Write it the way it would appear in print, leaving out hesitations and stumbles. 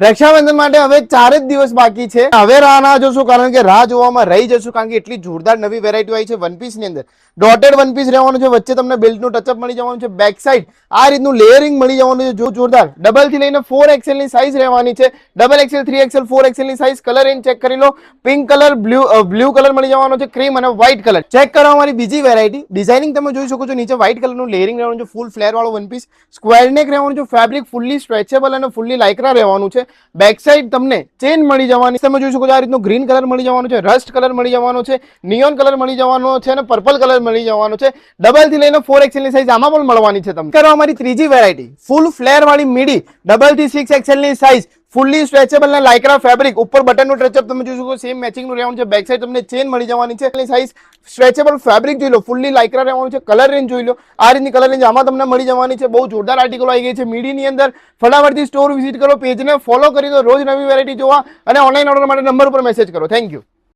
રક્ષાબંધન માટે હવે 4 જ દિવસ બાકી છે. હવે રાહ ના જોશો, કારણ કે રાહ જોવામાં રહી જશું, કારણ કે એટલી જોરદાર નવી વેરાયટી આવી છે વન પીસ ની અંદર. ડોટેડ વન પીસ રહેવાનું છે, વચ્ચે તમને બેલ્ટનું ટચઅપ મળી જવાનું છે, બેક સાઈડ આ રીતનું લેયરિંગ મળી જવાનું છે. જો જોરદાર ડબલ થી લઈને 4XL ની સાઈઝ રહેવાની છે. ડબલ XL, 3XL, 4XL ની સાઈઝ. કલર રેન્જ ચેક કરી લો. પિંક કલર, બ્લુ કલર મળી જવાનો છે, ક્રીમ અને વ્હાઇટ કલર. ચેક કરો અમારી બીજી વેરાયટી. ડિઝાઇનિંગ તમે જોઈ શકો છો, નીચે વ્હાઇટ કલરનું લેયરિંગ રહેવાનું છે, ફૂલ ફ્લેર વાળો વન પીસ, સ્ક્વેર નેક રહેવાનું છે, ફેબ્રિક ફુલ્લી સ્ટ્રેચેબલ અને ફુલ્લી લાઇક્રા રહેવાનું છે. બેક સાઈડ તમને ચેન મળી જવાની. તમે જોઈ શકો છો આ રીતનું ગ્રીન કલર મળી જવાનો છે, રસ્ટ કલર મળી જવાનો છે, નિયોન કલર મળી જવાનો છે અને પર્પલ કલર મળી જવાનો છે. ડબલ થી લઈને 4XL ની સાઈઝ આમાં પણ મળવાની છે. તમને કરો અમારી ત્રીજી વેરાયટી, ફૂલ ફ્લેર વાળી મીડી, ડબલ થી 6XL ની સાઈઝ, ફુલ્લી સ્ટ્રેચેબલ અને લાઇક્રા ફેબ્રિક, ઉપર બટનનું ટચઅપ તમે જોઈ શકો, સેમ મેચિંગનું રહેવાનું છે. બેક સાઈડ તમને ચેન મળી જવાની છે, સાઈઝ સ્ટ્રેચેબલ ફેબ્રિક જોઈ લો, ફુલ્લી લાઇક્રા રહેવાનું છે. કલર રેન્જ જોઈ લો, આ રીતની કલર રેન્જ આમાં તમને મળી જવાની છે. બહુ જોરદાર આર્ટિકલો આવી ગઈ છે મીડીની અંદર. ફટાફટથી સ્ટોર વિઝિટ કરો, પેજને ફોલો કરી દો રોજ નવી વેરાયટી જોવા, અને ઓનલાઈન ઓર્ડર માટે નંબર ઉપર મેસેજ કરો. Thank you.